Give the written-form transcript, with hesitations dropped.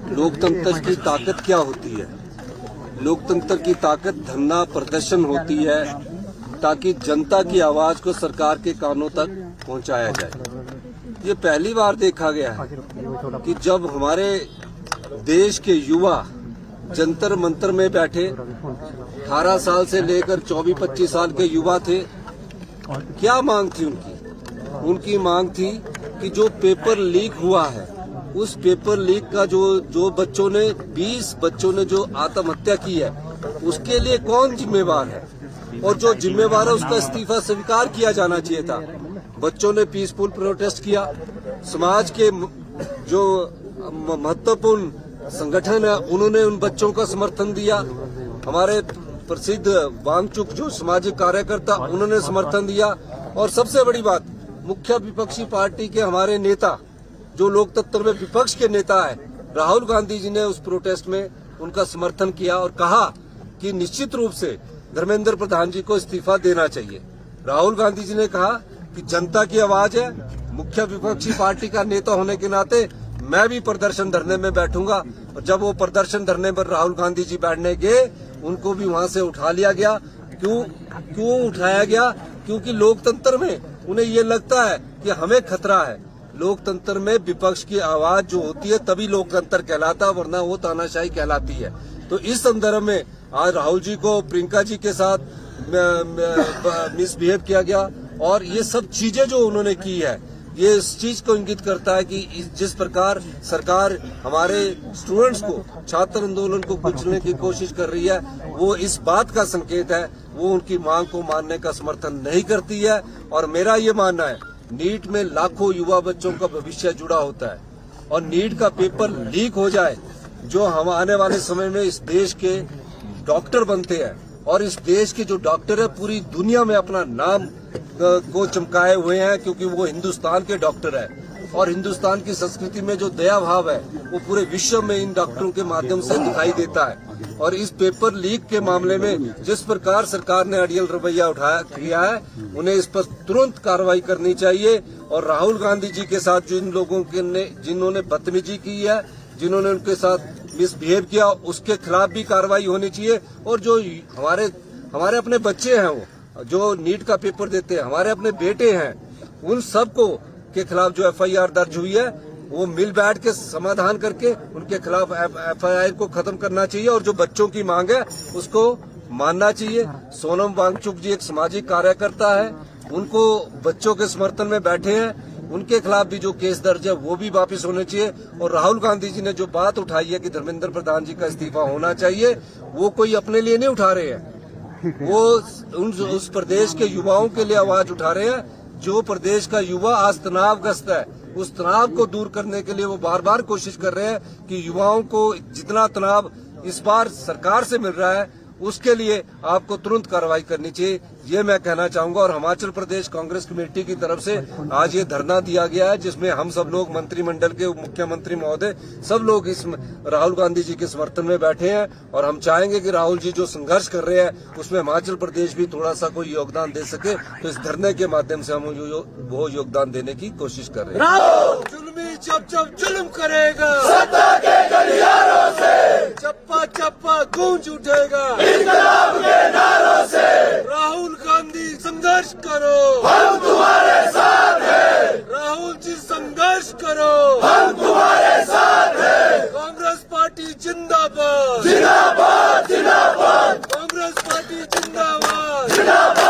लोकतंत्र की ताकत क्या होती है? लोकतंत्र की ताकत धरना प्रदर्शन होती है ताकि जनता की आवाज को सरकार के कानों तक पहुंचाया जाए। ये पहली बार देखा गया है कि जब हमारे देश के युवा जंतर मंतर में बैठे 18 साल से लेकर 24-25 साल के युवा थे, क्या मांग थी उनकी मांग थी कि जो पेपर लीक हुआ है उस पेपर लीक का जो बच्चों ने 20 बच्चों ने जो आत्महत्या की है उसके लिए कौन जिम्मेवार है, और जो जिम्मेवार है उसका इस्तीफा स्वीकार किया जाना चाहिए था। बच्चों ने पीसफुल प्रोटेस्ट किया, समाज के जो महत्वपूर्ण संगठन है उन्होंने उन बच्चों का समर्थन दिया, हमारे प्रसिद्ध वांगचुक जो सामाजिक कार्यकर्ता उन्होंने समर्थन दिया, और सबसे बड़ी बात मुख्य विपक्षी पार्टी के हमारे नेता जो लोकतंत्र में विपक्ष के नेता है राहुल गांधी जी ने उस प्रोटेस्ट में उनका समर्थन किया और कहा कि निश्चित रूप से धर्मेंद्र प्रधान जी को इस्तीफा देना चाहिए। राहुल गांधी जी ने कहा कि जनता की आवाज है, मुख्य विपक्षी पार्टी का नेता होने के नाते मैं भी प्रदर्शन धरने में बैठूंगा, और जब वो प्रदर्शन धरने पर राहुल गांधी जी बैठने गए उनको भी वहां से उठा लिया गया। क्यों उठाया गया? क्योंकि लोकतंत्र में उन्हें ये लगता है कि हमें खतरा है। लोकतंत्र में विपक्ष की आवाज जो होती है तभी लोकतंत्र कहलाता है, वरना वो तानाशाही कहलाती है। तो इस संदर्भ में आज राहुल जी को प्रियंका जी के साथ मिसबिहेव किया गया, और ये सब चीजें जो उन्होंने की है ये इस चीज को इंगित करता है कि जिस प्रकार सरकार हमारे स्टूडेंट्स को, छात्र आंदोलन को कुचलने की कोशिश कर रही है, वो इस बात का संकेत है, वो उनकी मांग को मानने का समर्थन नहीं करती है। और मेरा ये मानना है नीट में लाखों युवा बच्चों का भविष्य जुड़ा होता है, और नीट का पेपर लीक हो जाए जो हम आने वाले समय में इस देश के डॉक्टर बनते हैं, और इस देश के जो डॉक्टर है पूरी दुनिया में अपना नाम को चमकाए हुए हैं, क्योंकि वो हिंदुस्तान के डॉक्टर है, और हिंदुस्तान की संस्कृति में जो दया भाव है वो पूरे विश्व में इन डॉक्टरों के माध्यम से दिखाई देता है। और इस पेपर लीक के मामले में जिस प्रकार सरकार ने अड़ियल रवैया किया है उन्हें इस पर तुरंत कार्रवाई करनी चाहिए, और राहुल गांधी जी के साथ जिन लोगों जिन्होंने बदतमीजी की है, जिन्होंने उनके साथ मिसबिहेव किया, उसके खिलाफ भी कार्रवाई होनी चाहिए। और जो हमारे अपने बच्चे हैं वो जो नीट का पेपर देते हैं, हमारे अपने बेटे हैं, उन सबको के खिलाफ जो FIR दर्ज हुई है वो मिल बैठ के समाधान करके उनके खिलाफ FIR को खत्म करना चाहिए, और जो बच्चों की मांग है उसको मानना चाहिए। सोनम वांगचुक जी एक सामाजिक कार्यकर्ता है, उनको बच्चों के समर्थन में बैठे हैं, उनके खिलाफ भी जो केस दर्ज है वो भी वापस होने चाहिए। और राहुल गांधी जी ने जो बात उठाई है कि धर्मेंद्र प्रधान जी का इस्तीफा होना चाहिए, वो कोई अपने लिए नहीं उठा रहे हैं, वो उस प्रदेश के युवाओं के लिए आवाज उठा रहे हैं। जो प्रदेश का युवा आज तनावग्रस्त है, उस तनाव को दूर करने के लिए वो बार बार कोशिश कर रहे हैं कि युवाओं को जितना तनाव इस बार सरकार से मिल रहा है उसके लिए आपको तुरंत कार्रवाई करनी चाहिए, ये मैं कहना चाहूंगा। और हिमाचल प्रदेश कांग्रेस कमेटी की तरफ से आज ये धरना दिया गया है, जिसमें हम सब लोग मंत्रिमंडल के मुख्यमंत्री महोदय सब लोग इस राहुल गांधी जी के समर्थन में बैठे हैं, और हम चाहेंगे कि राहुल जी जो संघर्ष कर रहे हैं उसमें हिमाचल प्रदेश भी थोड़ा सा कोई योगदान दे सके। तो इस धरने के माध्यम से हम वो योगदान देने की कोशिश कर रहे हैं। जुल्मी जब जुल्म करेगा सत्ता के गलियारों से, चप्पा चप्पा गूंज उठेगा इंकलाब के नारों से। राहुल गांधी संघर्ष करो, हम तुम्हारे साथ हैं। राहुल जी संघर्ष करो, हम तुम्हारे साथ हैं। कांग्रेस पार्टी जिंदाबाद, जिंदाबाद जिंदाबाद कांग्रेस पार्टी जिंदाबाद, जिंदाबाद।